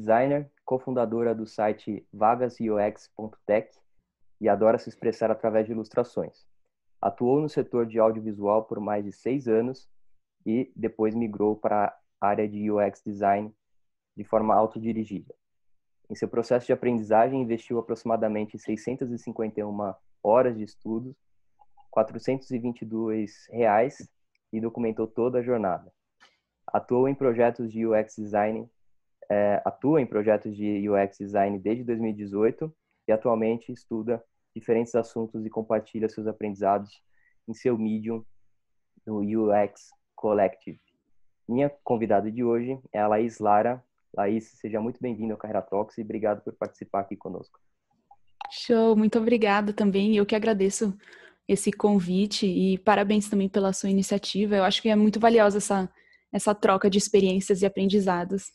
designer, cofundadora do site vagasux.tech e adora se expressar através de ilustrações. Atuou no setor de audiovisual por mais de 6 anos e depois migrou para a área de UX design de forma autodirigida. Em seu processo de aprendizagem, investiu aproximadamente 651 horas de estudos, R$ 422 e documentou toda a jornada. Atua em projetos de UX design desde 2018 e atualmente estuda diferentes assuntos e compartilha seus aprendizados em seu Medium no UX Collective. Minha convidada de hoje é a Laís Lara. Laís, seja muito bem-vinda ao Carreira Talks e obrigado por participar aqui conosco. Show, muito obrigada também. Eu que agradeço esse convite e parabéns também pela sua iniciativa. Eu acho que é muito valiosa essa troca de experiências e aprendizados.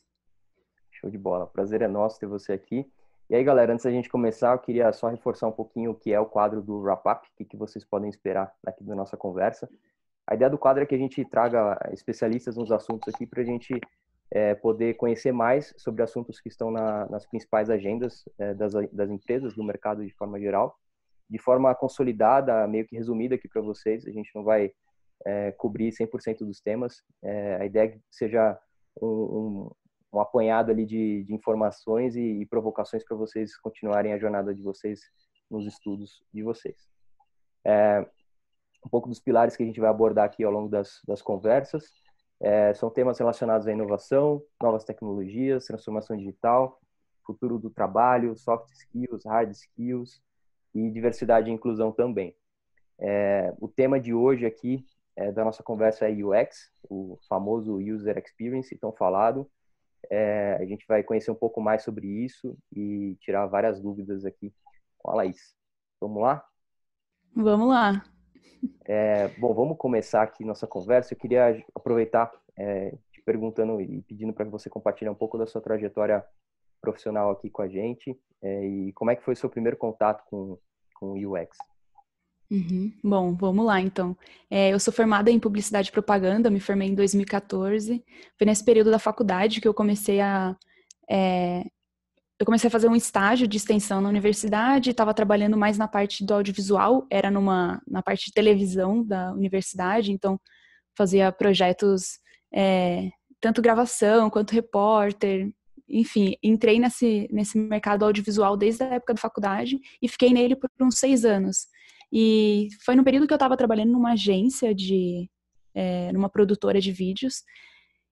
Show de bola. Prazer é nosso ter você aqui. E aí, galera, antes da gente começar, eu queria só reforçar um pouquinho o que é o quadro do Wrap Up, o que vocês podem esperar aqui da nossa conversa. A ideia do quadro é que a gente traga especialistas nos assuntos aqui para a gente poder conhecer mais sobre assuntos que estão nas principais agendas das empresas, do mercado de forma geral, de forma consolidada, meio que resumida aqui para vocês. A gente não vai cobrir 100% dos temas. A ideia é que seja um apanhado ali de informações e provocações para vocês continuarem a jornada de vocês nos estudos de vocês. Um pouco dos pilares que a gente vai abordar aqui ao longo das conversas são temas relacionados à inovação, novas tecnologias, transformação digital, futuro do trabalho, soft skills, hard skills e diversidade e inclusão também. O tema de hoje aqui da nossa conversa é UX, o famoso User Experience, tão falado. A gente vai conhecer um pouco mais sobre isso e tirar várias dúvidas aqui com a Laís. Vamos lá? Vamos lá. Bom, vamos começar aqui nossa conversa. Eu queria aproveitar te perguntando e pedindo para que você compartilhe um pouco da sua trajetória profissional aqui com a gente e como é que foi o seu primeiro contato com o UX. Bom, vamos lá então. Eu sou formada em publicidade e propaganda, me formei em 2014. Foi nesse período da faculdade que eu comecei a fazer um estágio de extensão na universidade, estava trabalhando mais na parte do audiovisual, era na parte de televisão da universidade, então fazia projetos, tanto gravação quanto repórter, enfim, entrei nesse mercado audiovisual desde a época da faculdade e fiquei nele por uns 6 anos. E foi no período que eu estava trabalhando numa agência numa produtora de vídeos.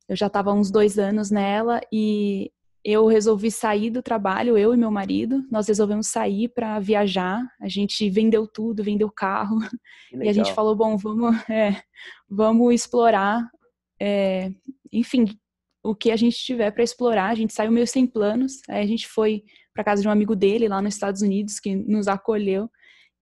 Eu já estava há uns 2 anos nela e eu resolvi sair do trabalho, eu e meu marido, nós resolvemos sair para viajar. A gente vendeu tudo, vendeu carro e a gente falou, bom, vamos explorar, enfim, o que a gente tiver para explorar. A gente saiu meio sem planos, aí a gente foi para casa de um amigo dele lá nos Estados Unidos que nos acolheu.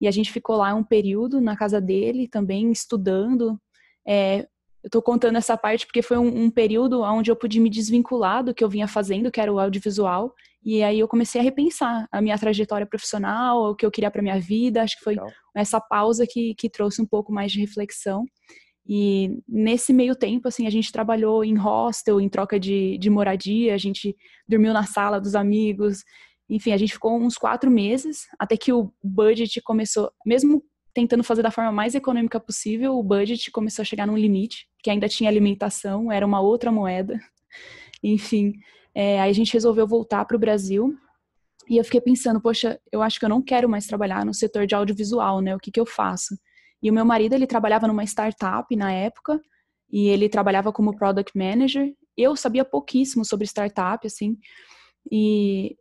E a gente ficou lá um período na casa dele também, estudando. Eu estou contando essa parte porque foi um período onde eu pude me desvincular do que eu vinha fazendo, que era o audiovisual. E aí eu comecei a repensar a minha trajetória profissional, o que eu queria para minha vida. Acho que foi essa pausa que trouxe um pouco mais de reflexão. E nesse meio tempo, assim, a gente trabalhou em hostel, em troca de moradia. A gente dormiu na sala dos amigos. Enfim, a gente ficou uns 4 meses, até que o budget começou, mesmo tentando fazer da forma mais econômica possível, o budget começou a chegar num limite, que ainda tinha alimentação, era uma outra moeda. Enfim, aí a gente resolveu voltar para o Brasil, e eu fiquei pensando, poxa, eu acho que eu não quero mais trabalhar no setor de audiovisual, né? O que eu faço? E o meu marido, ele trabalhava numa startup na época, e ele trabalhava como product manager. Eu sabia pouquíssimo sobre startup, assim, e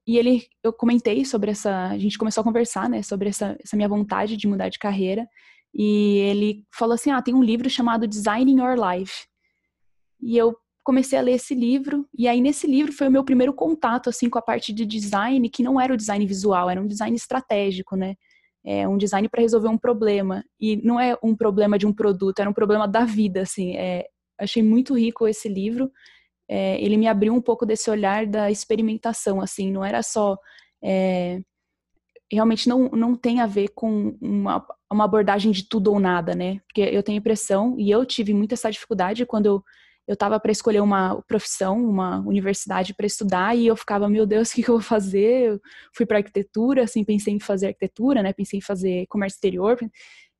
eu comentei sobre a gente começou a conversar, né, sobre essa minha vontade de mudar de carreira, e ele falou assim, tem um livro chamado Designing Your Life, e eu comecei a ler esse livro, e aí nesse livro foi o meu primeiro contato, assim, com a parte de design, que não era o design visual, era um design estratégico, né, um design para resolver um problema, e não é um problema de um produto, era um problema da vida, assim, achei muito rico esse livro. Ele me abriu um pouco desse olhar da experimentação, assim, não era só... realmente não tem a ver com uma abordagem de tudo ou nada, né? Porque eu tenho impressão, e eu tive muita essa dificuldade quando eu estava para escolher uma profissão, uma universidade para estudar, e eu ficava, meu Deus, o que eu vou fazer? Eu fui para arquitetura, assim, pensei em fazer arquitetura, né? Pensei em fazer comércio exterior,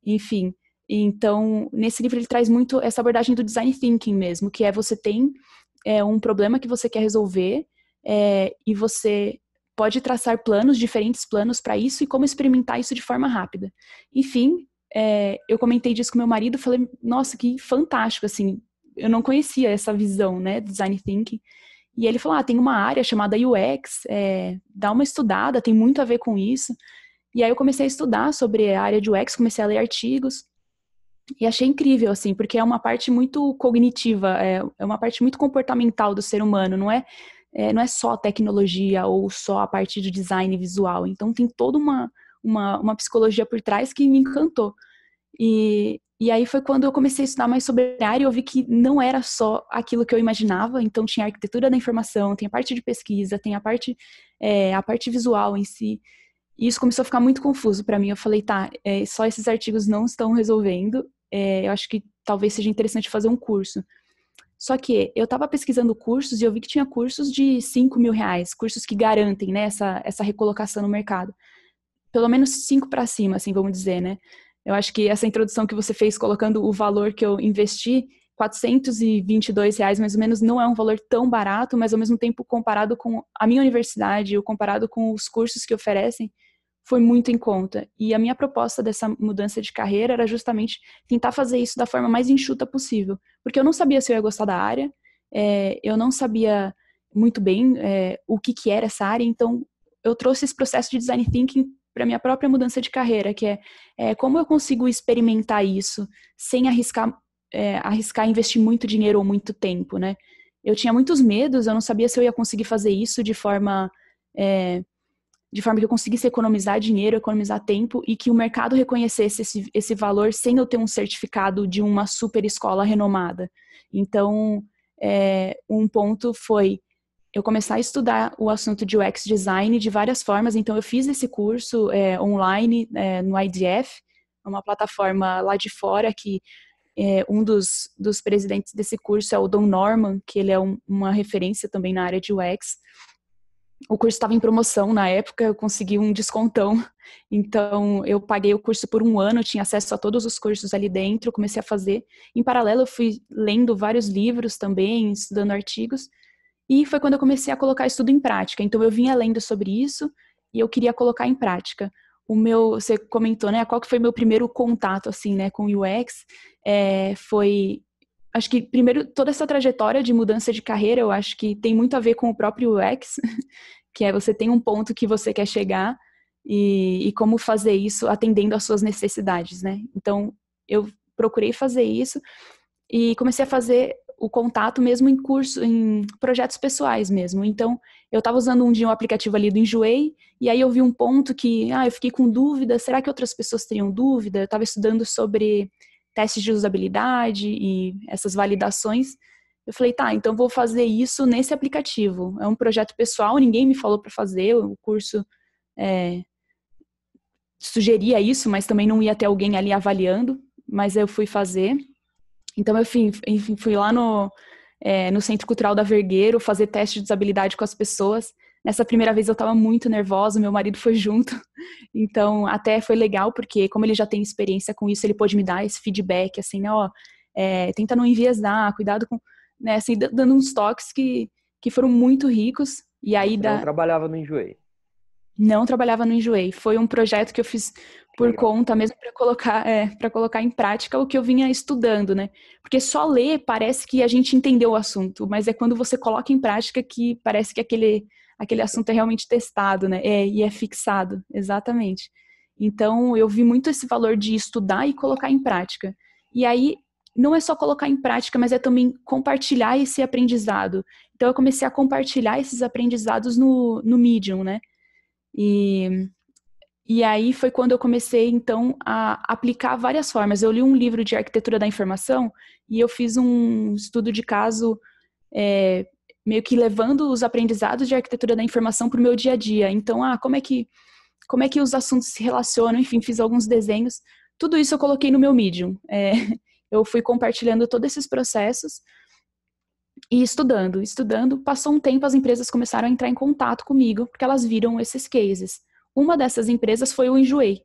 enfim. Então, nesse livro ele traz muito essa abordagem do design thinking mesmo, que é você tem um problema que você quer resolver, e você pode traçar planos, diferentes planos para isso, e como experimentar isso de forma rápida. Enfim, eu comentei disso com meu marido, falei, nossa, que fantástico, assim, eu não conhecia essa visão, né, do design thinking. E ele falou, tem uma área chamada UX, dá uma estudada, tem muito a ver com isso. E aí eu comecei a estudar sobre a área de UX, comecei a ler artigos, e achei incrível, assim, porque é uma parte muito cognitiva, é uma parte muito comportamental do ser humano, não é só tecnologia ou só a parte de design visual. Então tem toda uma psicologia por trás que me encantou. E aí foi quando eu comecei a estudar mais sobre a área e eu vi que não era só aquilo que eu imaginava. Então tinha a arquitetura da informação, tem a parte de pesquisa, tem a parte visual em si. E isso começou a ficar muito confuso para mim. Eu falei, só esses artigos não estão resolvendo. Eu acho que talvez seja interessante fazer um curso. Só que eu estava pesquisando cursos e eu vi que tinha cursos de R$ 5.000, cursos que garantem, né, essa recolocação no mercado. Pelo menos 5 para cima, assim, vamos dizer, né? Eu acho que essa introdução que você fez, colocando o valor que eu investi, R$ 422 mais ou menos, não é um valor tão barato, mas ao mesmo tempo, comparado com a minha universidade, ou comparado com os cursos que oferecem, foi muito em conta. E a minha proposta dessa mudança de carreira era justamente tentar fazer isso da forma mais enxuta possível. Porque eu não sabia se eu ia gostar da área, eu não sabia muito bem o que era essa área, então eu trouxe esse processo de design thinking para minha própria mudança de carreira, que como eu consigo experimentar isso sem arriscar investir muito dinheiro ou muito tempo, né? Eu tinha muitos medos, eu não sabia se eu ia conseguir fazer isso de forma que eu conseguisse economizar dinheiro, economizar tempo e que o mercado reconhecesse esse valor sem eu ter um certificado de uma super escola renomada. Então, um ponto foi eu começar a estudar o assunto de UX Design de várias formas. Então, eu fiz esse curso online no IDF, uma plataforma lá de fora que um dos presidentes desse curso é o Don Norman, que ele é uma referência também na área de UX. O curso estava em promoção na época, eu consegui um descontão, então eu paguei o curso por 1 ano, tinha acesso a todos os cursos ali dentro, comecei a fazer. Em paralelo, eu fui lendo vários livros também, estudando artigos, e foi quando eu comecei a colocar estudo em prática. Então eu vinha lendo sobre isso e eu queria colocar em prática. Você comentou, né, qual que foi meu primeiro contato, assim, né, com o UX, foi... Acho que, primeiro, toda essa trajetória de mudança de carreira, eu acho que tem muito a ver com o próprio UX, que você tem um ponto que você quer chegar e como fazer isso atendendo às suas necessidades, né? Então, eu procurei fazer isso e comecei a fazer o contato mesmo em projetos pessoais mesmo. Então, eu estava usando um dia um aplicativo ali do Enjoei, e aí eu vi um ponto que, eu fiquei com dúvida, será que outras pessoas teriam dúvida? Eu estava estudando sobre testes de usabilidade e essas validações. Eu falei, então vou fazer isso nesse aplicativo. É um projeto pessoal, ninguém me falou para fazer, o curso sugeria isso, mas também não ia ter alguém ali avaliando, mas eu fui fazer. Então, enfim, fui lá no Centro Cultural da Vergueiro fazer teste de usabilidade com as pessoas. Nessa primeira vez eu estava muito nervosa, meu marido foi junto, então até foi legal, porque como ele já tem experiência com isso, ele pôde me dar esse feedback, assim, tenta não enviesar, cuidado com, né, assim, dando uns toques que foram muito ricos. E aí Você não trabalhava no Enjoei? Não trabalhava no Enjoei, foi um projeto que eu fiz por conta mesmo para colocar em prática o que eu vinha estudando, né? Porque só ler parece que a gente entendeu o assunto, mas é quando você coloca em prática que parece que aquele assunto é realmente testado, né? E é fixado, exatamente. Então, eu vi muito esse valor de estudar e colocar em prática. E aí, não é só colocar em prática, mas é também compartilhar esse aprendizado. Então, eu comecei a compartilhar esses aprendizados no Medium, né? E aí foi quando eu comecei, então, a aplicar várias formas. Eu li um livro de arquitetura da informação e eu fiz um estudo de caso meio que levando os aprendizados de arquitetura da informação para o meu dia a dia. Então, como é que os assuntos se relacionam? Enfim, fiz alguns desenhos. Tudo isso eu coloquei no meu Medium. Eu fui compartilhando todos esses processos E estudando, passou um tempo, as empresas começaram a entrar em contato comigo, porque elas viram esses cases. Uma dessas empresas foi o Enjoei.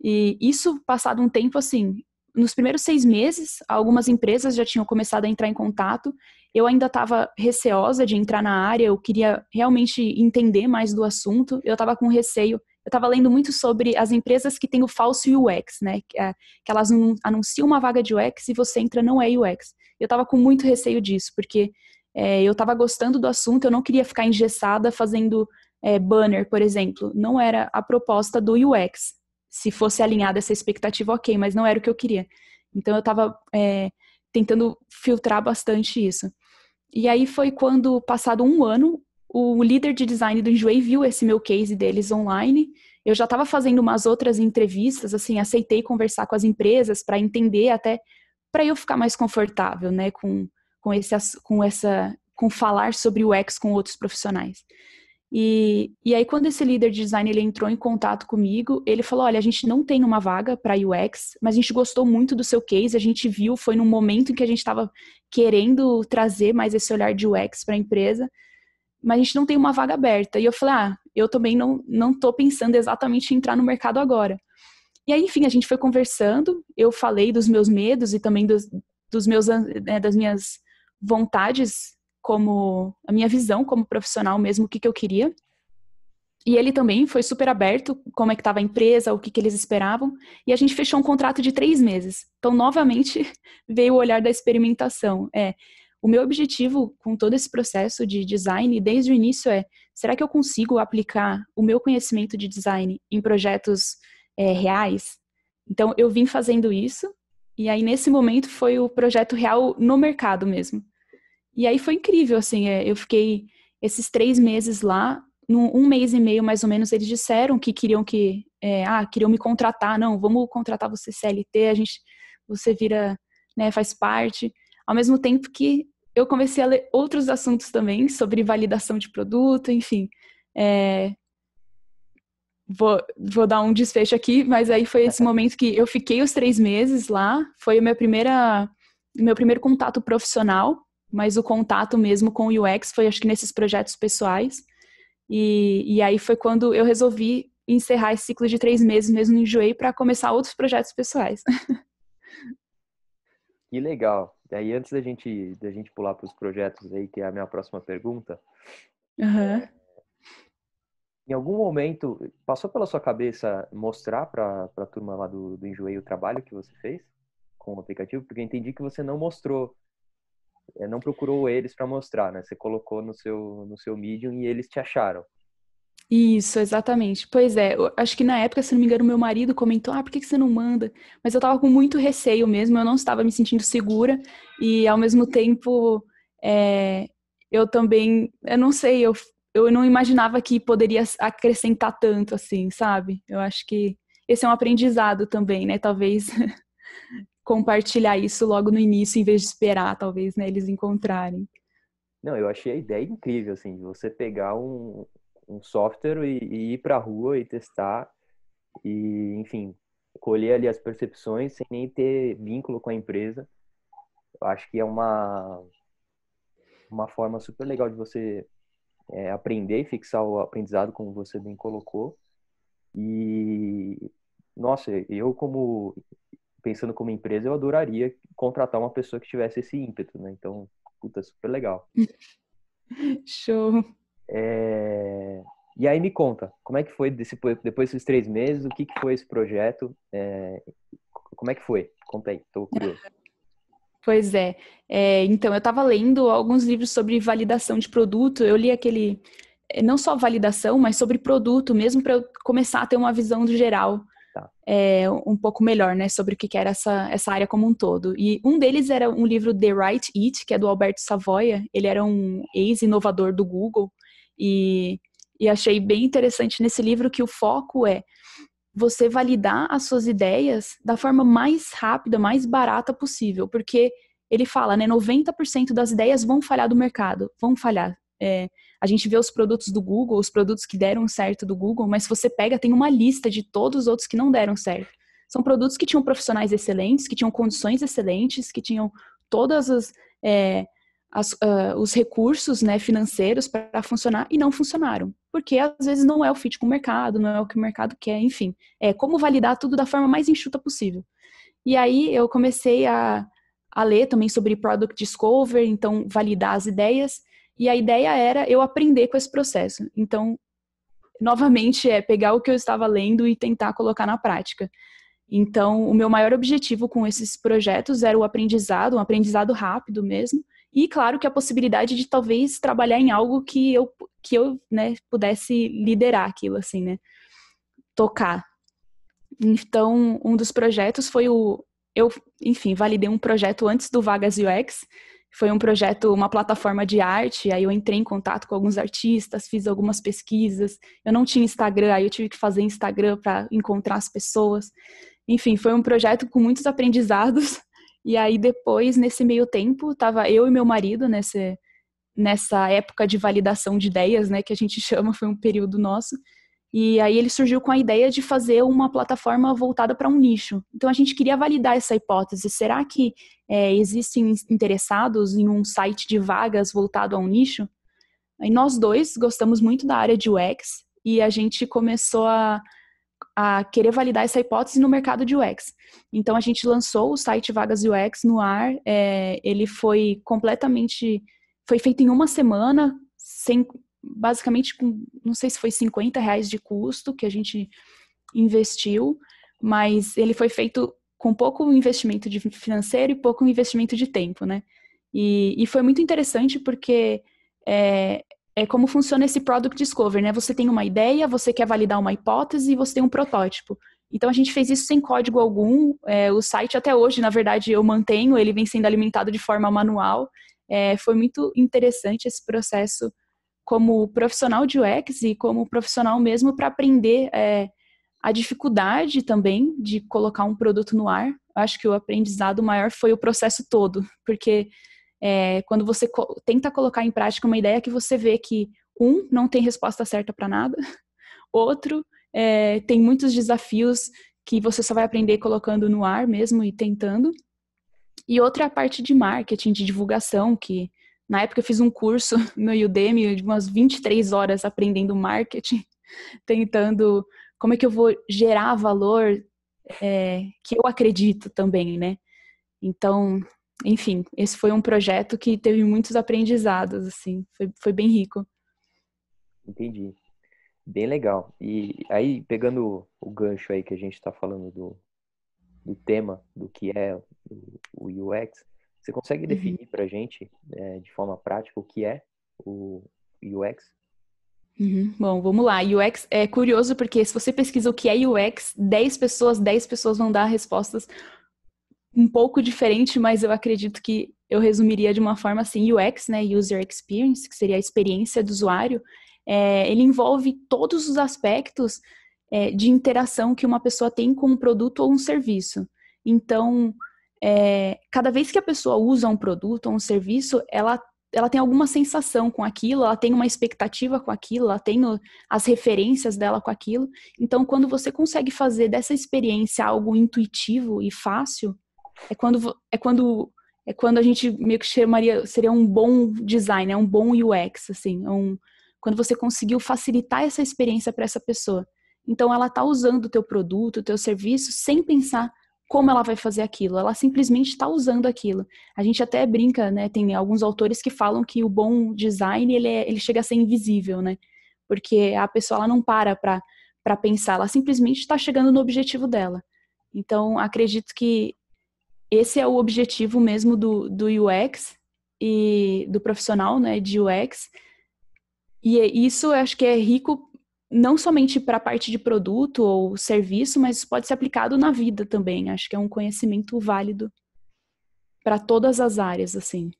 E isso, passado um tempo, assim, nos primeiros 6 meses, algumas empresas já tinham começado a entrar em contato. Eu ainda estava receosa de entrar na área, eu queria realmente entender mais do assunto. Eu estava com receio. Eu estava lendo muito sobre as empresas que têm o falso UX, né? Que elas anunciam uma vaga de UX e você entra, não é UX. Eu estava com muito receio disso, porque eu estava gostando do assunto, eu não queria ficar engessada fazendo banner, por exemplo. Não era a proposta do UX. Se fosse alinhada essa expectativa, ok, mas não era o que eu queria. Então eu estava tentando filtrar bastante isso. E aí foi quando, passado um ano, o líder de design do Enjoei viu esse meu case deles online. Eu já estava fazendo umas outras entrevistas, assim, aceitei conversar com as empresas para entender, até para eu ficar mais confortável, né, com falar sobre o UX com outros profissionais. E aí, quando esse líder de design ele entrou em contato comigo, ele falou: olha, a gente não tem uma vaga para UX, mas a gente gostou muito do seu case, a gente viu, foi num momento em que a gente estava querendo trazer mais esse olhar de UX para a empresa, mas a gente não tem uma vaga aberta. E eu falei: eu também não estou pensando exatamente em entrar no mercado agora. E aí, enfim, a gente foi conversando, eu falei dos meus medos e também das minhas vontades, como a minha visão como profissional mesmo, o que eu queria. E ele também foi super aberto, como é que estava a empresa, o que eles esperavam. E a gente fechou um contrato de 3 meses. Então, novamente, veio o olhar da experimentação. O meu objetivo com todo esse processo de design, desde o início, será que eu consigo aplicar o meu conhecimento de design em projetos reais? Então, eu vim fazendo isso. E aí, nesse momento, foi o projeto real no mercado mesmo. E aí foi incrível, assim, eu fiquei esses 3 meses lá, um mês e meio mais ou menos, eles disseram que queriam queriam me contratar, não, vamos contratar você CLT, você vira, né, faz parte, ao mesmo tempo que eu comecei a ler outros assuntos também, sobre validação de produto, enfim, vou dar um desfecho aqui, mas aí foi esse momento que eu fiquei os 3 meses lá, foi o meu primeiro contato profissional, mas o contato mesmo com o UX foi, acho que, nesses projetos pessoais. E aí foi quando eu resolvi encerrar esse ciclo de 3 meses mesmo no Enjoei para começar outros projetos pessoais. Que legal. Daí, antes da gente pular para os projetos aí, que é a minha próxima pergunta, Uhum. em algum momento passou pela sua cabeça mostrar para a turma lá do Enjoei o trabalho que você fez com o aplicativo? Porque eu entendi que você não mostrou, não procurou eles para mostrar, né? Você colocou no seu Medium e eles te acharam. Isso, exatamente. Pois é, eu acho que na época, se não me engano, meu marido comentou, por que você não manda? Mas eu tava com muito receio mesmo, eu não estava me sentindo segura e, ao mesmo tempo, eu também, eu não sei, eu não imaginava que poderia acrescentar tanto assim, sabe? Eu acho que esse é um aprendizado também, né? Talvez compartilhar isso logo no início, em vez de esperar, talvez, né, eles encontrarem. Não, eu achei a ideia incrível, assim, de você pegar um software e ir para a rua e testar e, enfim, colher ali as percepções sem nem ter vínculo com a empresa. Eu acho que é uma forma super legal de você aprender e fixar o aprendizado, como você bem colocou. E, nossa, pensando como empresa, eu adoraria contratar uma pessoa que tivesse esse ímpeto, né? Então, puta, super legal. Show. E aí me conta, como é que foi depois desses 3 meses, o que foi esse projeto? Como é que foi? Conta aí, tô curioso. Pois é. Então, eu estava lendo alguns livros sobre validação de produto. Eu li aquele, não só validação, mas sobre produto, mesmo para eu começar a ter uma visão do geral Tá. Um pouco melhor, né, sobre o que era essa área como um todo. E um deles era um livro The Right It, que é do Alberto Savoia. Ele era um ex-inovador do Google. E achei bem interessante nesse livro que o foco é você validar as suas ideias da forma mais rápida, mais barata possível, porque ele fala, né, 90% das ideias vão falhar do mercado, vão falhar. A gente vê os produtos do Google, os produtos que deram certo do Google, mas se você pega, tem uma lista de todos os outros que não deram certo. São produtos que tinham profissionais excelentes, que tinham condições excelentes, que tinham todas os recursos, né, financeiros para funcionar e não funcionaram. Porque às vezes não é o fit com o mercado, não é o que o mercado quer, enfim. É como validar tudo da forma mais enxuta possível. E aí eu comecei a ler também sobre Product Discover, então validar as ideias. E a ideia era eu aprender com esse processo. Então, novamente, é pegar o que eu estava lendo e tentar colocar na prática. Então, o meu maior objetivo com esses projetos era o aprendizado, um aprendizado rápido mesmo, e claro que a possibilidade de talvez trabalhar em algo que eu né, pudesse liderar aquilo, assim, né, tocar. Então, um dos projetos foi enfim, validei um projeto antes do Vagas UX, foi um projeto, uma plataforma de arte, aí eu entrei em contato com alguns artistas, fiz algumas pesquisas, eu não tinha Instagram, aí eu tive que fazer Instagram para encontrar as pessoas. Enfim, foi um projeto com muitos aprendizados. E aí depois, nesse meio tempo, estava eu e meu marido nessa época de validação de ideias, né, que a gente chama, foi um período nosso. E aí ele surgiu com a ideia de fazer uma plataforma voltada para um nicho. Então a gente queria validar essa hipótese. Será que existem interessados em um site de vagas voltado a um nicho? E nós dois gostamos muito da área de UX e a gente começou a querer validar essa hipótese no mercado de UX. Então, a gente lançou o site Vagas UX no ar. Ele foi feito em uma semana, basicamente, não sei se foi R$ 50 de custo que a gente investiu, mas ele foi feito com pouco investimento financeiro e pouco investimento de tempo, né? E foi muito interessante porque é como funciona esse Product Discovery, né? Você tem uma ideia, você quer validar uma hipótese e você tem um protótipo. Então, a gente fez isso sem código algum. O site, até hoje, na verdade, eu mantenho, ele vem sendo alimentado de forma manual. Foi muito interessante esse processo como profissional de UX e como profissional mesmo para aprender a dificuldade também de colocar um produto no ar. Acho que o aprendizado maior foi o processo todo, porque quando você tenta colocar em prática uma ideia que você vê que, não tem resposta certa para nada, outro, tem muitos desafios que você só vai aprender colocando no ar mesmo e tentando, e outra é a parte de marketing, de divulgação, que na época eu fiz um curso no Udemy de umas 23 horas aprendendo marketing, tentando como é que eu vou gerar valor que eu acredito também, né? Então, enfim, esse foi um projeto que teve muitos aprendizados, assim, foi bem rico. Entendi. Bem legal. E aí, pegando o gancho aí que a gente está falando do tema, do que é o UX, você consegue Uhum. definir para a gente, de forma prática, o que é o UX? Uhum. Bom, vamos lá. UX é curioso porque se você pesquisa o que é UX, 10 pessoas vão dar respostas um pouco diferente, mas eu acredito que eu resumiria de uma forma assim, UX, né, User Experience, que seria a experiência do usuário, ele envolve todos os aspectos de interação que uma pessoa tem com um produto ou um serviço. Então, cada vez que a pessoa usa um produto ou um serviço, ela tem alguma sensação com aquilo, ela tem uma expectativa com aquilo, ela tem as referências dela com aquilo. Então, quando você consegue fazer dessa experiência algo intuitivo e fácil, é quando a gente meio que chamaria, seria um bom design, um bom UX, assim, quando você conseguiu facilitar essa experiência para essa pessoa. Então, ela está usando o teu produto, o teu serviço, sem pensar como ela vai fazer aquilo. Ela simplesmente está usando aquilo. A gente até brinca, né? Tem alguns autores que falam que o bom design, ele chega a ser invisível, né? Porque a pessoa ela não para pensar, ela simplesmente está chegando no objetivo dela. Então, acredito que esse é o objetivo mesmo do UX e do profissional, né, de UX. E isso eu acho que é rico não somente para a parte de produto ou serviço, mas pode ser aplicado na vida também. Acho que é um conhecimento válido para todas as áreas, assim.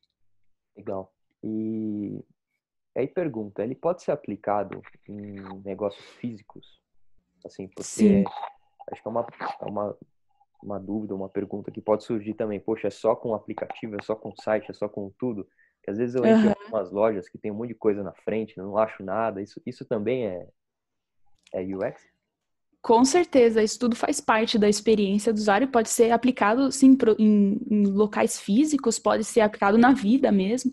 Legal. E aí pergunta, ele pode ser aplicado em negócios físicos? Assim, Sim. porque acho que uma dúvida, uma pergunta que pode surgir também. Poxa, é só com aplicativo, é só com site, é só com tudo? Porque às vezes eu entro em Uhum. algumas lojas que tem um monte de coisa na frente, não acho nada. Isso também é UX? Com certeza, isso tudo faz parte da experiência do usuário, pode ser aplicado, sim, em locais físicos, pode ser aplicado na vida mesmo.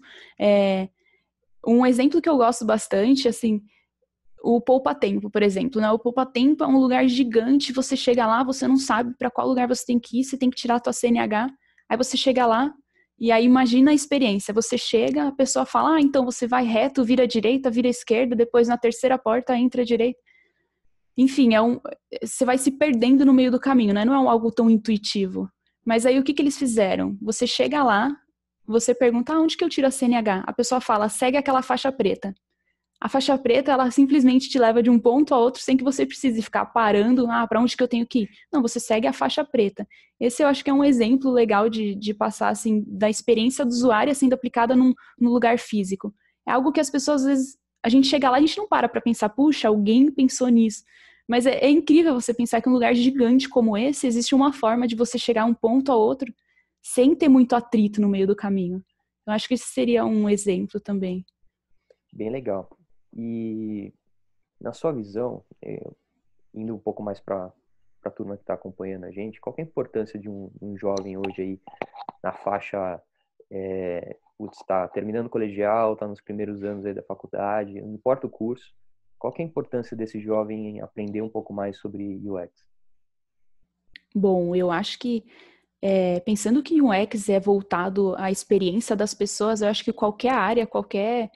Um exemplo que eu gosto bastante, assim, o poupa-tempo, por exemplo, né? O poupa-tempo é um lugar gigante, você chega lá, você não sabe para qual lugar você tem que ir, você tem que tirar a tua CNH, aí você chega lá, e aí imagina a experiência, você chega, a pessoa fala, então você vai reto, vira à direita, vira à esquerda, depois na terceira porta entra à direita. Enfim, você vai se perdendo no meio do caminho, né? Não é algo tão intuitivo. Mas aí o que eles fizeram? Você chega lá, você pergunta, onde que eu tiro a CNH? A pessoa fala, segue aquela faixa preta. A faixa preta, ela simplesmente te leva de um ponto a outro sem que você precise ficar parando, para onde que eu tenho que ir? Não, você segue a faixa preta. Esse eu acho que é um exemplo legal de passar, assim, da experiência do usuário sendo aplicada num lugar físico. É algo que as pessoas, às vezes, a gente chega lá e a gente não para pensar, puxa, alguém pensou nisso. Mas é incrível você pensar que um lugar gigante como esse, existe uma forma de você chegar a um ponto a outro sem ter muito atrito no meio do caminho. Eu acho que esse seria um exemplo também. Bem legal. E na sua visão, indo um pouco mais para a turma que está acompanhando a gente, qual que é a importância de um jovem hoje aí na faixa, está terminando o colegial, está nos primeiros anos aí da faculdade, não importa o curso, qual que é a importância desse jovem em aprender um pouco mais sobre UX? Bom, eu acho que pensando que o UX é voltado à experiência das pessoas, eu acho que qualquer área, qualquer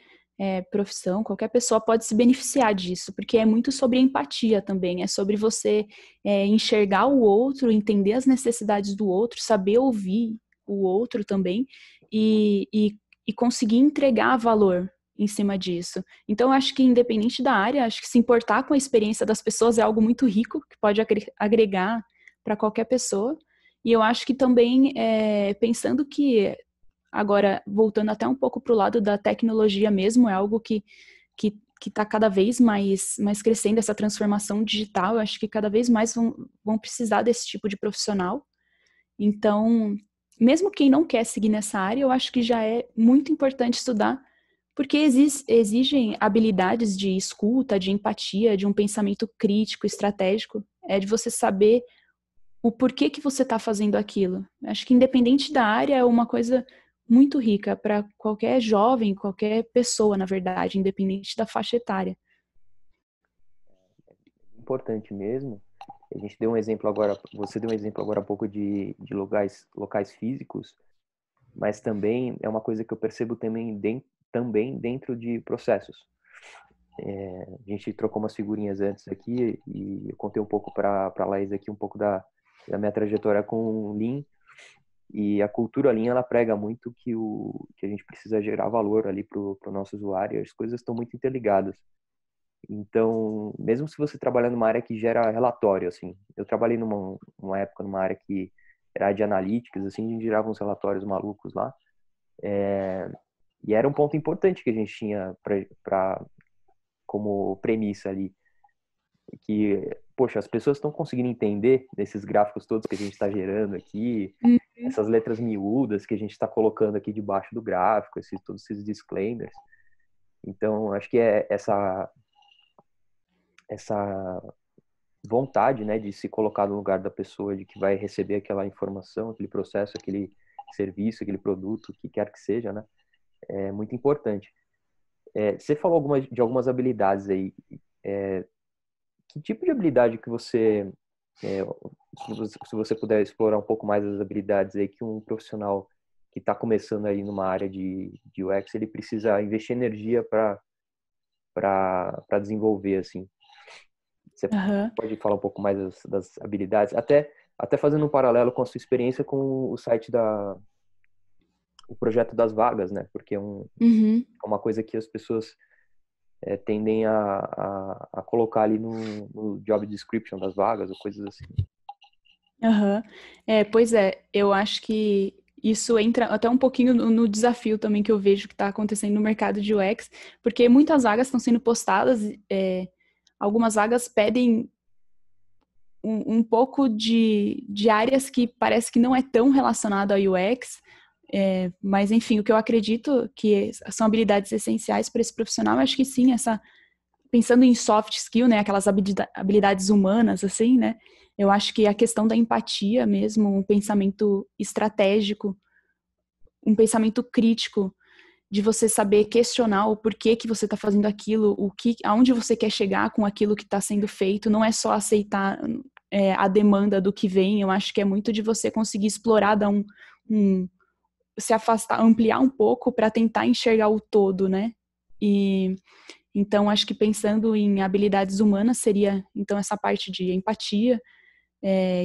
profissão, qualquer pessoa pode se beneficiar disso, porque é muito sobre empatia também, é sobre você enxergar o outro, entender as necessidades do outro, saber ouvir o outro também e conseguir entregar valor em cima disso. Então, eu acho que independente da área, acho que se importar com a experiência das pessoas é algo muito rico, que pode agregar para qualquer pessoa. E eu acho que também, pensando que, agora, voltando até um pouco para o lado da tecnologia mesmo, é algo que está cada vez mais crescendo, essa transformação digital, eu acho que cada vez mais vão precisar desse tipo de profissional. Então, mesmo quem não quer seguir nessa área, eu acho que já é muito importante estudar, porque exigem habilidades de escuta, de empatia, de um pensamento crítico, estratégico, de você saber o porquê que você está fazendo aquilo. Acho que independente da área é uma coisa muito rica para qualquer jovem, qualquer pessoa, na verdade, independente da faixa etária. Importante mesmo. A gente deu um exemplo agora, você deu um exemplo agora há pouco de locais físicos, mas também é uma coisa que eu percebo também dentro de processos. A gente trocou umas figurinhas antes aqui e eu contei um pouco para a Laís aqui um pouco da minha trajetória com o Lean, e a cultura Lean, ela prega muito que a gente precisa gerar valor ali para o nosso usuário, as coisas estão muito interligadas. Então, mesmo se você trabalhar numa área que gera relatório, assim, eu trabalhei numa época numa área que era de analíticas, assim, a gente gerava uns relatórios malucos lá, e era um ponto importante que a gente tinha como premissa ali, que, poxa, as pessoas estão conseguindo entender desses gráficos todos que a gente está gerando aqui, essas letras miúdas que a gente está colocando aqui debaixo do gráfico, todos esses disclaimers. Então, acho que é essa vontade, né, de se colocar no lugar da pessoa, de que vai receber aquela informação, aquele processo, aquele serviço, aquele produto, o que quer que seja, né, é muito importante. Você falou de algumas habilidades aí. Que tipo de habilidade que você, se você puder explorar um pouco mais as habilidades aí que um profissional que está começando aí numa área de UX, ele precisa investir energia para desenvolver, assim? Você pode falar um pouco mais das habilidades, até fazendo um paralelo com a sua experiência com o site o projeto das vagas, né? Porque é uma coisa que as pessoas tendem a colocar ali no job description das vagas ou coisas assim. Pois é, eu acho que isso entra até um pouquinho no desafio também que eu vejo que está acontecendo no mercado de UX, porque muitas vagas estão sendo postadas, algumas vagas pedem um pouco de áreas que parece que não é tão relacionado ao UX, mas enfim, o que eu acredito que são habilidades essenciais para esse profissional, eu acho que sim, essa pensando em soft skill, né, aquelas habilidades humanas, assim, né, eu acho que a questão da empatia mesmo, um pensamento estratégico, um pensamento crítico, de você saber questionar o porquê que você está fazendo aquilo, aonde você quer chegar com aquilo que está sendo feito, não é só aceitar a demanda do que vem, eu acho que é muito de você conseguir explorar, dar se afastar, ampliar um pouco para tentar enxergar o todo, né? E então acho que pensando em habilidades humanas seria então essa parte de empatia,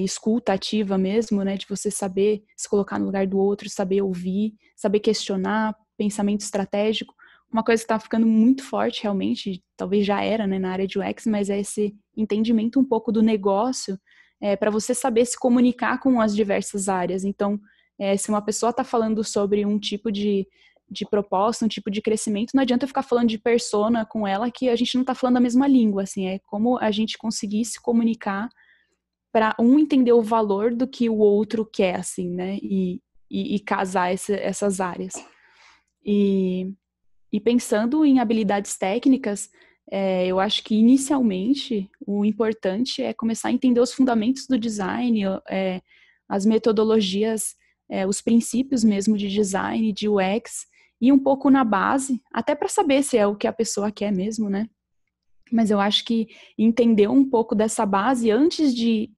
escuta ativa mesmo, né? De você saber se colocar no lugar do outro, saber ouvir, saber questionar, pensamento estratégico. Uma coisa que está ficando muito forte realmente, talvez já era, né, na área de UX, mas é esse entendimento um pouco do negócio, para você saber se comunicar com as diversas áreas. Então, se uma pessoa está falando sobre um tipo de proposta, um tipo de crescimento, não adianta eu ficar falando de persona com ela que a gente não está falando a mesma língua, assim, é como a gente conseguir se comunicar para um entender o valor do que o outro quer, assim, né, e casar essas áreas. E pensando em habilidades técnicas, eu acho que inicialmente o importante é começar a entender os fundamentos do design, as metodologias, os princípios mesmo de design, de UX, e um pouco na base, até para saber se é o que a pessoa quer mesmo, né? Mas eu acho que entender um pouco dessa base antes de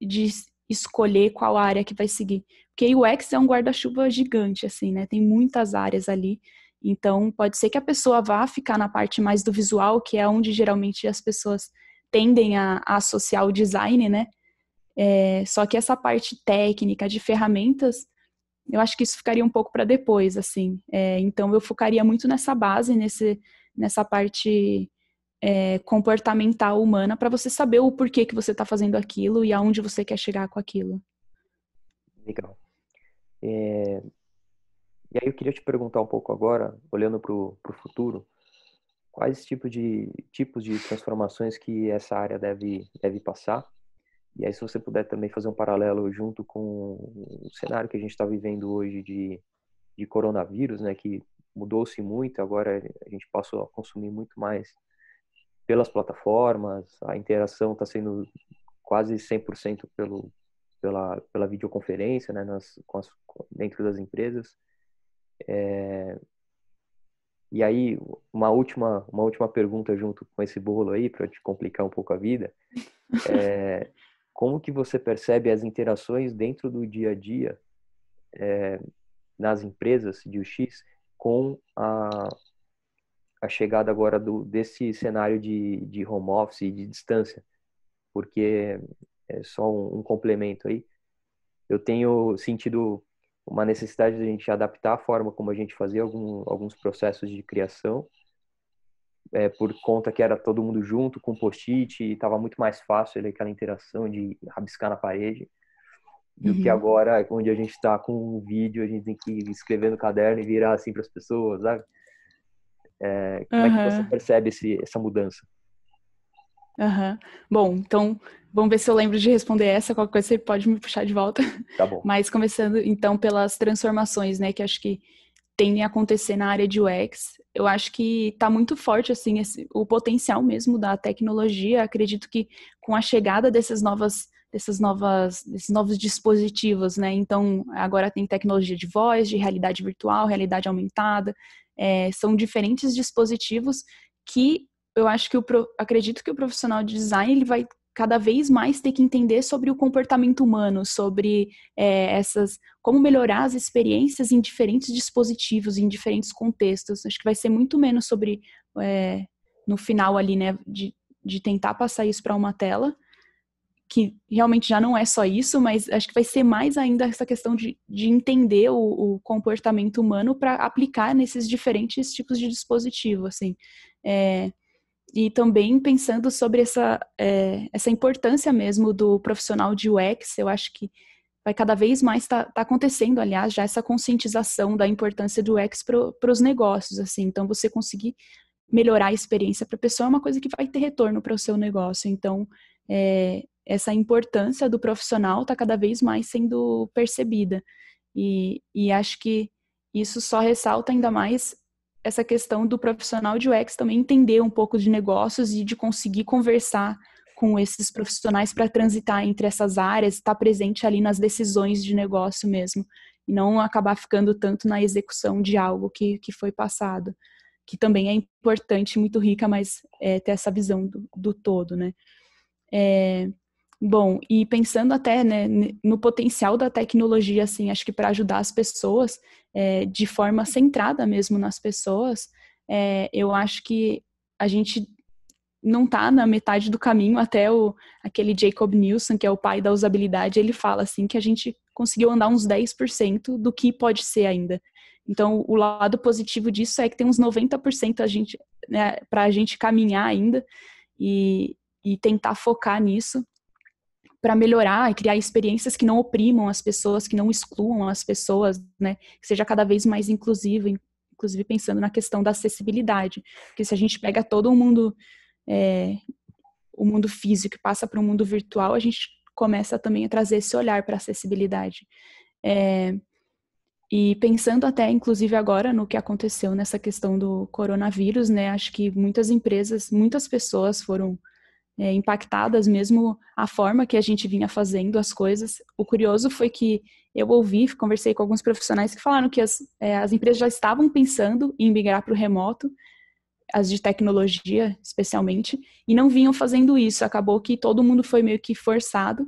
escolher qual área que vai seguir. Porque o UX é um guarda-chuva gigante, assim, né? Tem muitas áreas ali. Então, pode ser que a pessoa vá ficar na parte mais do visual, que é onde geralmente as pessoas tendem a associar o design, né? Só que essa parte técnica de ferramentas, eu acho que isso ficaria um pouco para depois, assim. Então, eu focaria muito nessa base, nessa parte comportamental humana, para você saber o porquê que você está fazendo aquilo e aonde você quer chegar com aquilo. Legal. E aí eu queria te perguntar um pouco agora, olhando para o futuro, quais tipos de transformações que essa área deve passar? E aí se você puder também fazer um paralelo junto com o cenário que a gente está vivendo hoje de coronavírus, né, que mudou-se muito, agora a gente passou a consumir muito mais pelas plataformas, a interação está sendo quase 100% pela videoconferência, né, dentro das empresas. E aí, uma última pergunta junto com esse bolo aí, para te complicar um pouco a vida, como que você percebe as interações dentro do dia a dia nas empresas de UX com a chegada agora desse cenário de home office e de distância? Porque, só um complemento aí, eu tenho sentido uma necessidade de a gente adaptar a forma como a gente fazia alguns processos de criação, por conta que era todo mundo junto com post-it e estava muito mais fácil ali, aquela interação de rabiscar na parede, do que agora, onde a gente está com um vídeo, a gente tem que escrever no caderno e virar assim para as pessoas, sabe? Como é que você percebe essa mudança? Bom, então vamos ver se eu lembro de responder essa. Qualquer coisa você pode me puxar de volta. Tá bom. Mas começando então pelas transformações, né, que acho que tem a acontecer na área de UX. Eu acho que está muito forte assim o potencial mesmo da tecnologia. Acredito que com a chegada desses novos dispositivos, né? Então agora tem tecnologia de voz, de realidade virtual, realidade aumentada. São diferentes dispositivos que eu acho que acredito que o profissional de design ele vai cada vez mais ter que entender sobre o comportamento humano, sobre como melhorar as experiências em diferentes dispositivos, em diferentes contextos. Acho que vai ser muito menos sobre, no final ali, né, de tentar passar isso para uma tela, que realmente já não é só isso, mas acho que vai ser mais ainda essa questão de entender o comportamento humano para aplicar nesses diferentes tipos de dispositivo, assim. E também pensando sobre essa importância mesmo do profissional de UX, eu acho que vai cada vez mais tá acontecendo, aliás, já essa conscientização da importância do UX para os negócios, assim. Então, você conseguir melhorar a experiência para a pessoa é uma coisa que vai ter retorno para o seu negócio. Então, essa importância do profissional está cada vez mais sendo percebida. E acho que isso só ressalta ainda mais essa questão do profissional de UX também entender um pouco de negócios e de conseguir conversar com esses profissionais para transitar entre essas áreas, estar presente ali nas decisões de negócio mesmo, e não acabar ficando tanto na execução de algo que foi passado, que também é importante, muito rica, mas ter essa visão do todo, né? Bom, e pensando até, né, no potencial da tecnologia, assim, acho que para ajudar as pessoas, de forma centrada mesmo nas pessoas, eu acho que a gente não está na metade do caminho. Até aquele Jacob Nielsen, que é o pai da usabilidade, ele fala assim que a gente conseguiu andar uns 10% do que pode ser ainda. Então, o lado positivo disso é que tem uns 90% né, para a gente caminhar ainda e tentar focar nisso para melhorar e criar experiências que não oprimam as pessoas, que não excluam as pessoas, né, que seja cada vez mais inclusivo, inclusive pensando na questão da acessibilidade. Porque se a gente pega todo o mundo físico e passa para o mundo virtual, a gente começa também a trazer esse olhar para a acessibilidade. E pensando até, inclusive agora, no que aconteceu nessa questão do coronavírus, né, acho que muitas empresas, muitas pessoas foram impactadas, mesmo a forma que a gente vinha fazendo as coisas. O curioso foi que eu conversei com alguns profissionais que falaram que as empresas já estavam pensando em migrar para o remoto, as de tecnologia, especialmente, e não vinham fazendo isso. Acabou que todo mundo foi meio que forçado,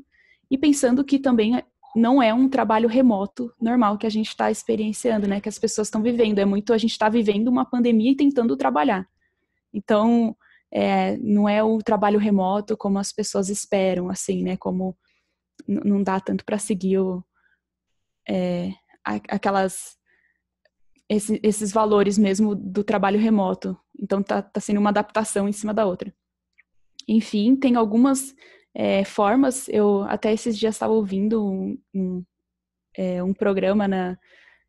e pensando que também não é um trabalho remoto normal que a gente está experienciando, né, que as pessoas estão vivendo. A gente está vivendo uma pandemia e tentando trabalhar. Então, não é o trabalho remoto como as pessoas esperam, assim, né, como não dá tanto para seguir esses valores mesmo do trabalho remoto. Então, tá sendo uma adaptação em cima da outra. Enfim, tem algumas formas. Eu até esses dias estava ouvindo um programa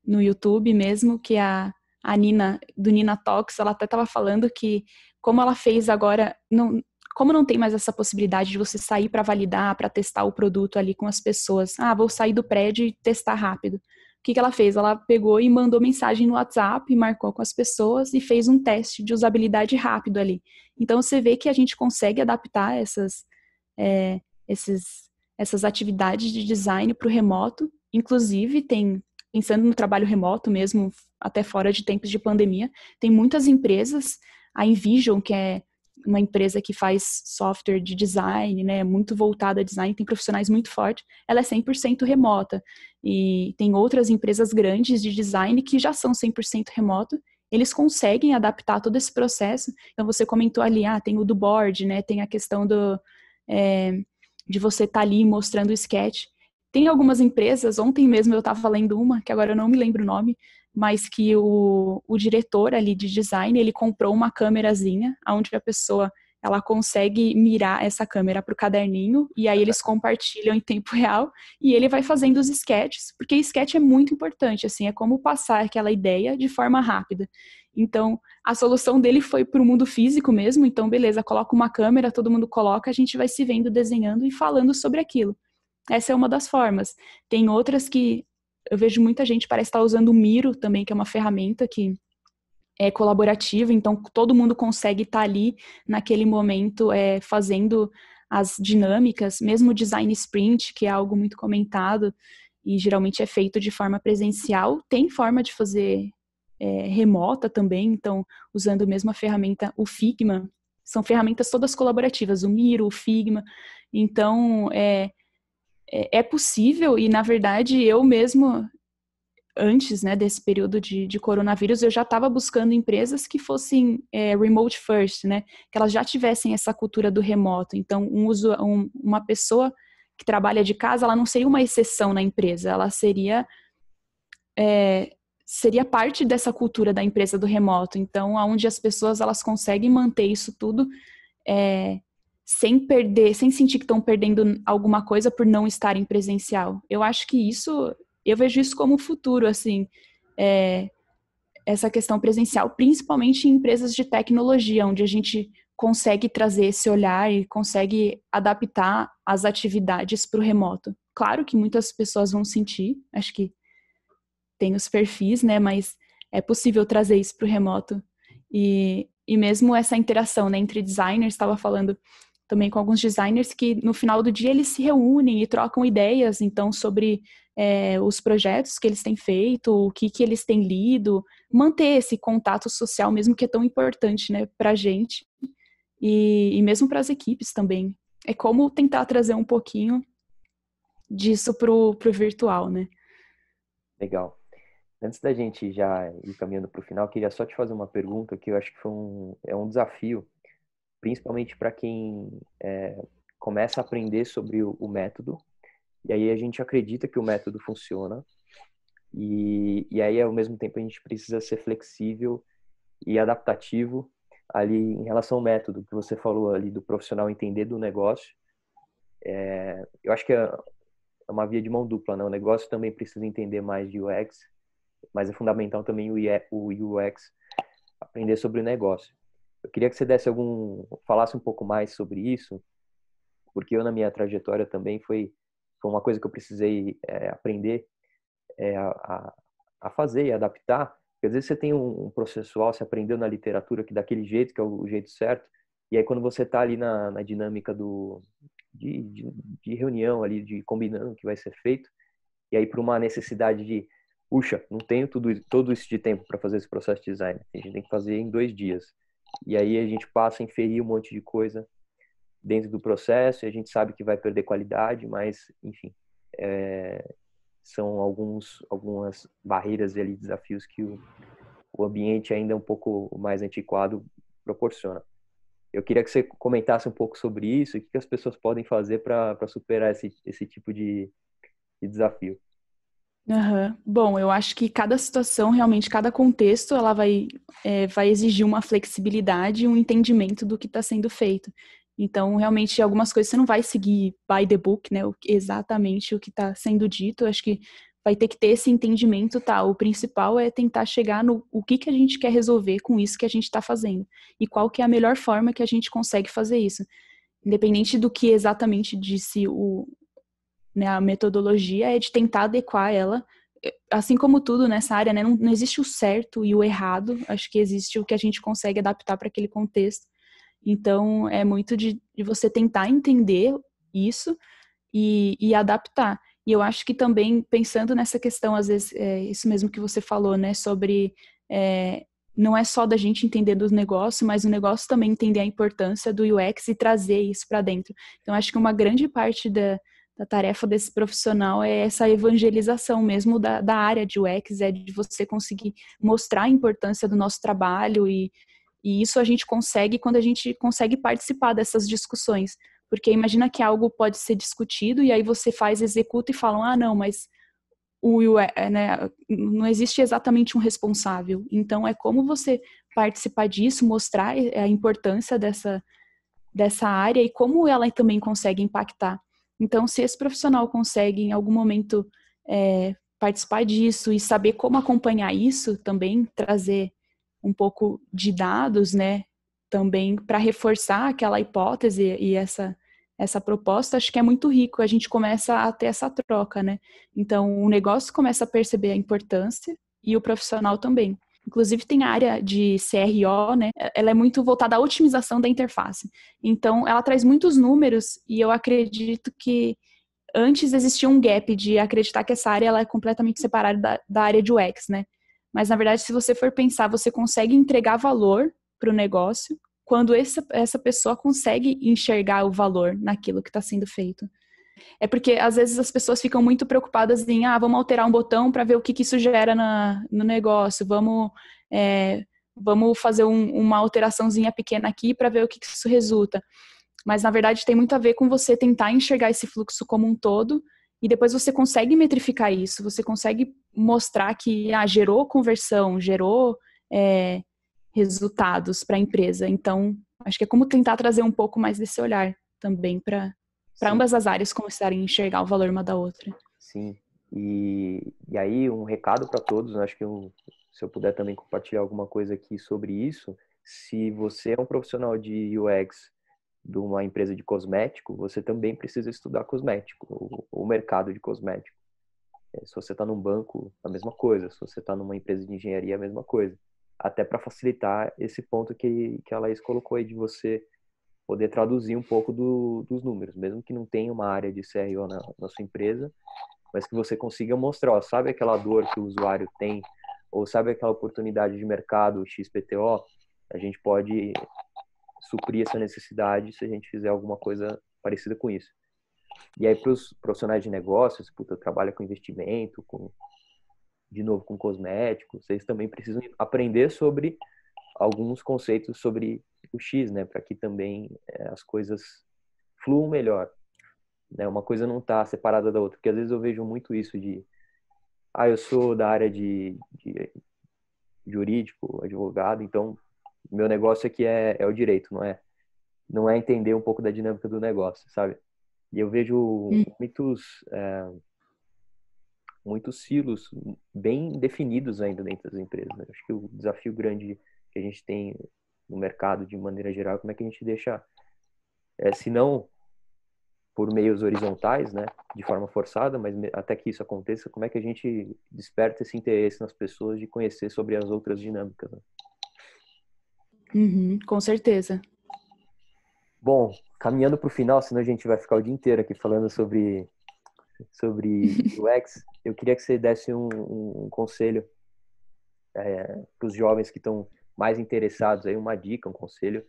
no YouTube mesmo, que a Nina, do Nina Talks, ela até estava falando que, como ela fez agora, como não tem mais essa possibilidade de você sair para validar, para testar o produto ali com as pessoas, vou sair do prédio e testar rápido. O que ela fez? Ela pegou e mandou mensagem no WhatsApp, marcou com as pessoas e fez um teste de usabilidade rápido ali. Então, você vê que a gente consegue adaptar essas atividades de design para o remoto. Inclusive, pensando no trabalho remoto mesmo, até fora de tempos de pandemia, tem muitas empresas, a Envision, que é uma empresa que faz software de design, né, muito voltada a design, tem profissionais muito fortes, ela é 100% remota. E tem outras empresas grandes de design que já são 100% remoto, eles conseguem adaptar todo esse processo. Então, você comentou ali, tem o do board, né, tem a questão de você estar ali mostrando o sketch. Tem algumas empresas, ontem mesmo eu estava lendo uma, que agora eu não me lembro o nome, mas que o diretor ali de design, ele comprou uma câmerazinha, onde a pessoa, ela consegue mirar essa câmera para o caderninho, e aí eles compartilham em tempo real, e ele vai fazendo os sketches, porque sketch é muito importante, assim, é como passar aquela ideia de forma rápida. Então, a solução dele foi para o mundo físico mesmo, então beleza, coloca uma câmera, todo mundo coloca, a gente vai se vendo, desenhando e falando sobre aquilo. Essa é uma das formas. Tem outras que eu vejo muita gente parece estar usando o Miro também, que é uma ferramenta que é colaborativa, então todo mundo consegue estar ali naquele momento fazendo as dinâmicas, mesmo o design sprint, que é algo muito comentado e geralmente é feito de forma presencial, tem forma de fazer remota também, então usando mesmo a ferramenta, o Figma, são ferramentas todas colaborativas, o Miro, o Figma, então é possível. E na verdade eu mesmo, antes, né, desse período de coronavírus, eu já estava buscando empresas que fossem remote first, né, que elas já tivessem essa cultura do remoto. Então, uma pessoa que trabalha de casa, ela não seria uma exceção na empresa, ela seria parte dessa cultura da empresa do remoto. Então, onde as pessoas elas conseguem manter isso tudo sem sentir que estão perdendo alguma coisa por não estarem presencial. Eu acho que eu vejo isso como o futuro, assim, essa questão presencial, principalmente em empresas de tecnologia, onde a gente consegue trazer esse olhar e consegue adaptar as atividades para o remoto. Claro que muitas pessoas vão sentir, acho que tem os perfis, né, mas é possível trazer isso para o remoto. E mesmo essa interação, né, entre designers, estava falando também com alguns designers que no final do dia eles se reúnem e trocam ideias, então, sobre os projetos que eles têm feito, o que eles têm lido, manter esse contato social mesmo que é tão importante, né, para a gente e mesmo para as equipes também. É como tentar trazer um pouquinho disso pro virtual, né? Legal. Antes da gente já ir caminhando para o final, queria só te fazer uma pergunta que eu acho que é um desafio, principalmente para quem começa a aprender sobre o método, e aí a gente acredita que o método funciona, e aí ao mesmo tempo a gente precisa ser flexível e adaptativo ali em relação ao método que você falou ali do profissional entender do negócio. Eu acho que é uma via de mão dupla, né? O negócio também precisa entender mais de UX, mas é fundamental também o UX aprender sobre o negócio. Eu queria que você falasse um pouco mais sobre isso, porque eu na minha trajetória também foi uma coisa que eu precisei aprender a fazer e adaptar. Porque às vezes você tem um processual, você aprendeu na literatura que daquele jeito, que é o jeito certo, e aí quando você está ali na dinâmica de reunião ali, de combinando o que vai ser feito, e aí por uma necessidade de, puxa, não tenho todo isso de tempo para fazer esse processo de design, a gente tem que fazer em 2 dias. E aí a gente passa a inferir um monte de coisa dentro do processo, e a gente sabe que vai perder qualidade, mas, enfim, são algumas barreiras e desafios que o ambiente ainda um pouco mais antiquado proporciona. Eu queria que você comentasse um pouco sobre isso e o que as pessoas podem fazer para superar esse tipo de desafio. Uhum. Bom, eu acho que cada situação, realmente, cada contexto, ela vai exigir uma flexibilidade e um entendimento do que está sendo feito. Então, realmente, algumas coisas você não vai seguir by the book, né? Exatamente o que está sendo dito. Eu acho que vai ter que ter esse entendimento, tá? O principal é tentar chegar no o que a gente quer resolver com isso que a gente está fazendo. E qual que é a melhor forma que a gente consegue fazer isso. Independente do que exatamente disse né, a metodologia é de tentar adequar ela, assim como tudo nessa área, né, não existe o certo e o errado, acho que existe o que a gente consegue adaptar para aquele contexto. Então, é muito de você tentar entender isso e adaptar. E eu acho que também, pensando nessa questão, às vezes, isso mesmo que você falou, né, sobre não é só da gente entender do negócio, mas o negócio também entender a importância do UX e trazer isso para dentro. Então, acho que uma grande parte da tarefa desse profissional é essa evangelização mesmo da área de UX, é de você conseguir mostrar a importância do nosso trabalho e isso a gente consegue quando a gente consegue participar dessas discussões. Porque imagina que algo pode ser discutido e aí você executa e falam, ah, não, mas né, não existe exatamente um responsável. Então, é como você participar disso, mostrar a importância dessa área e como ela também consegue impactar. Então, se esse profissional consegue, em algum momento, participar disso e saber como acompanhar isso, também trazer um pouco de dados, né, também para reforçar aquela hipótese e essa proposta, acho que é muito rico. A gente começa a ter essa troca, né? Então, o negócio começa a perceber a importância e o profissional também. Inclusive, tem a área de CRO, né? Ela é muito voltada à otimização da interface. Então, ela traz muitos números e eu acredito que antes existia um gap de acreditar que essa área ela é completamente separada da área de UX, né? Mas, na verdade, se você for pensar, você consegue entregar valor para o negócio quando essa pessoa consegue enxergar o valor naquilo que está sendo feito. É porque, às vezes, as pessoas ficam muito preocupadas em, vamos alterar um botão para ver o que isso gera no negócio, vamos fazer uma alteraçãozinha pequena aqui para ver o que isso resulta. Mas, na verdade, tem muito a ver com você tentar enxergar esse fluxo como um todo e depois você consegue metrificar isso, você consegue mostrar que gerou conversão, gerou resultados para a empresa. Então, acho que é como tentar trazer um pouco mais desse olhar também para Sim, ambas as áreas começarem a enxergar o valor uma da outra. sim. E aí, um recado para todos, né? Acho que se eu puder também compartilhar alguma coisa aqui sobre isso, se você é um profissional de UX de uma empresa de cosmético, você também precisa estudar cosmético, o mercado de cosmético. Se você está num banco, a mesma coisa. Se você está numa empresa de engenharia, a mesma coisa. Até para facilitar esse ponto que a Laís colocou aí de você poder traduzir um pouco dos números, mesmo que não tenha uma área de CRO na sua empresa, mas que você consiga mostrar, ó, sabe aquela dor que o usuário tem, ou sabe aquela oportunidade de mercado XPTO, a gente pode suprir essa necessidade se a gente fizer alguma coisa parecida com isso. E aí, para os profissionais de negócios, puta, trabalha com investimento, de novo, com cosméticos, vocês também precisam aprender sobre alguns conceitos sobre o X, né? Para que também as coisas fluam melhor. Né? Uma coisa não está separada da outra. Porque às vezes eu vejo muito isso de... eu sou da área de jurídico, advogado, então meu negócio aqui é o direito, não é entender um pouco da dinâmica do negócio, sabe? E eu vejo muitos silos bem definidos ainda dentro das empresas. Né? Acho que o desafio grande que a gente tem no mercado, de maneira geral, é como é que a gente deixa, se não por meios horizontais, né, de forma forçada, mas até que isso aconteça, como é que a gente desperta esse interesse nas pessoas de conhecer sobre as outras dinâmicas, né? Com certeza. Bom, caminhando para o final, senão a gente vai ficar o dia inteiro aqui falando sobre UX, eu queria que você desse um conselho para os jovens que estão mais interessados, aí uma dica, um conselho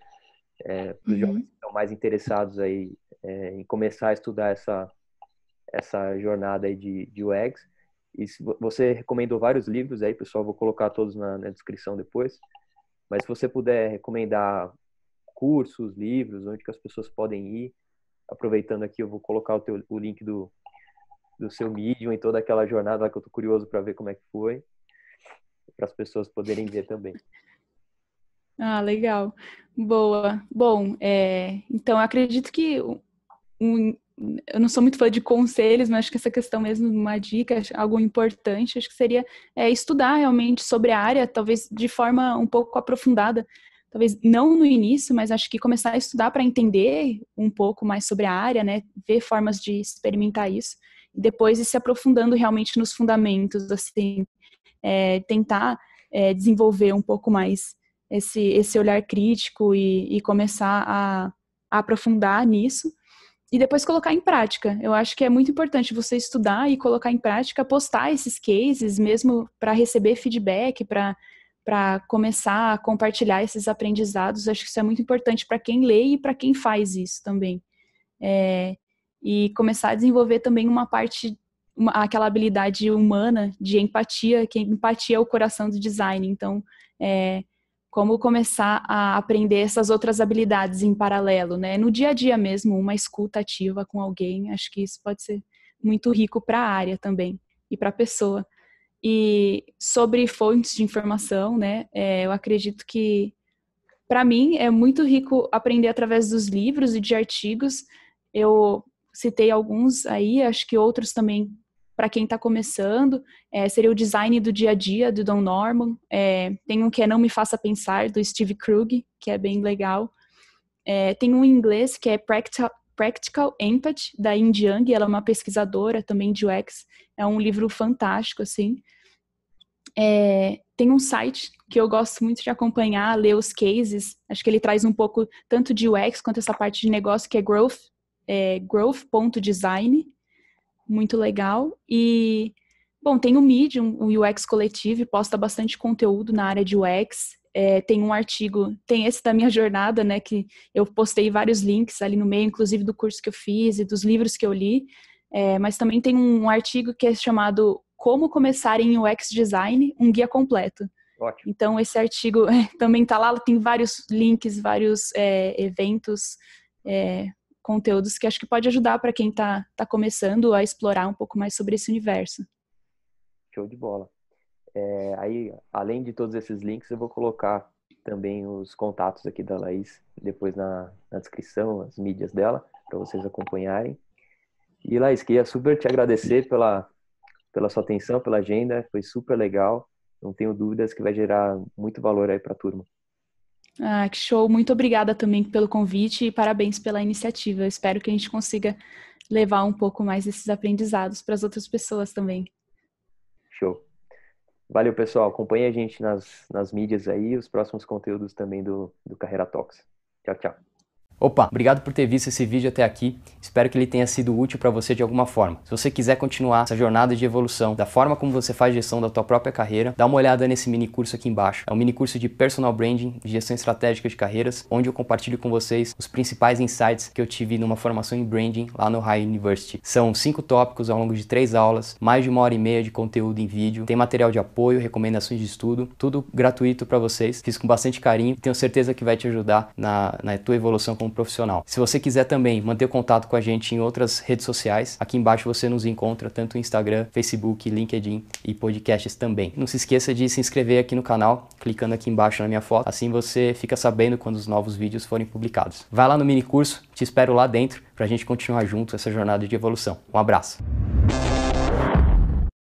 para os jovens que estão mais interessados aí em começar a estudar essa jornada aí de UX. E você recomendou vários livros aí, pessoal, vou colocar todos na descrição depois. Mas se você puder recomendar cursos, livros, onde que as pessoas podem ir, aproveitando aqui, eu vou colocar o link do seu Medium e toda aquela jornada que eu tô curioso para ver como é que foi, para as pessoas poderem ver também. Ah, legal. Boa. Bom, então eu acredito que eu não sou muito fã de conselhos, mas acho que essa questão mesmo, uma dica, algo importante, acho que seria estudar realmente sobre a área, talvez de forma um pouco aprofundada. Talvez não no início, mas acho que começar a estudar para entender um pouco mais sobre a área, né? Ver formas de experimentar isso. E depois ir se aprofundando realmente nos fundamentos, assim. Tentar desenvolver um pouco mais esse olhar crítico e começar a aprofundar nisso. E depois colocar em prática. Eu acho que é muito importante você estudar e colocar em prática, postar esses cases, mesmo para receber feedback, para começar a compartilhar esses aprendizados. Acho que isso é muito importante para quem lê e para quem faz isso também. E começar a desenvolver também uma parte, aquela habilidade humana de empatia, que empatia é o coração do design. Então, como começar a aprender essas outras habilidades em paralelo, né? No dia a dia mesmo, uma escuta ativa com alguém, acho que isso pode ser muito rico para a área também e para a pessoa. E sobre fontes de informação, né? Eu acredito que, para mim, é muito rico aprender através dos livros e de artigos. Eu citei alguns aí, acho que outros também, para quem está começando, seria o Design do Dia a Dia, do Don Norman. Tem um que é Não Me Faça Pensar, do Steve Krug, que é bem legal. Tem um em inglês que é Practical Empathy, da Yin Yang, ela é uma pesquisadora também de UX. É um livro fantástico, assim. Tem um site que eu gosto muito de acompanhar, ler os cases. Acho que ele traz um pouco tanto de UX quanto essa parte de negócio, que é growth.design. Muito legal. E, bom, tem o Medium, o UX Coletivo, posta bastante conteúdo na área de UX. Tem um artigo, tem esse da minha jornada, né, que eu postei vários links ali no meio, inclusive do curso que eu fiz e dos livros que eu li. Mas também tem um artigo que é chamado Como Começar em UX Design, um guia completo. Ótimo. Então, esse artigo também está lá, tem vários links, vários eventos, conteúdos que acho que pode ajudar para quem está começando a explorar um pouco mais sobre esse universo. Show de bola. Aí, além de todos esses links, eu vou colocar também os contatos aqui da Laís, depois na descrição, as mídias dela, para vocês acompanharem. E, Laís, queria super te agradecer pela sua atenção, pela agenda, foi super legal. Não tenho dúvidas que vai gerar muito valor aí para a turma. Ah, que show. Muito obrigada também pelo convite e parabéns pela iniciativa. Eu espero que a gente consiga levar um pouco mais desses aprendizados para as outras pessoas também. Valeu, pessoal. Acompanhe a gente nas mídias aí, os próximos conteúdos também do Carreira Talks. Tchau, tchau. Opa, obrigado por ter visto esse vídeo até aqui, espero que ele tenha sido útil para você de alguma forma. Se você quiser continuar essa jornada de evolução, da forma como você faz gestão da tua própria carreira, dá uma olhada nesse mini curso aqui embaixo. É um mini curso de Personal Branding, de gestão estratégica de carreiras, onde eu compartilho com vocês os principais insights que eu tive numa formação em Branding lá no High University. São 5 tópicos ao longo de 3 aulas, mais de 1h30 de conteúdo em vídeo, tem material de apoio, recomendações de estudo, tudo gratuito para vocês, fiz com bastante carinho e tenho certeza que vai te ajudar na tua evolução como profissional. Se você quiser também manter contato com a gente em outras redes sociais, aqui embaixo você nos encontra tanto no Instagram, Facebook, LinkedIn e podcasts também. Não se esqueça de se inscrever aqui no canal, clicando aqui embaixo na minha foto, assim você fica sabendo quando os novos vídeos forem publicados. Vai lá no mini curso, te espero lá dentro para a gente continuar junto essa jornada de evolução. Um abraço!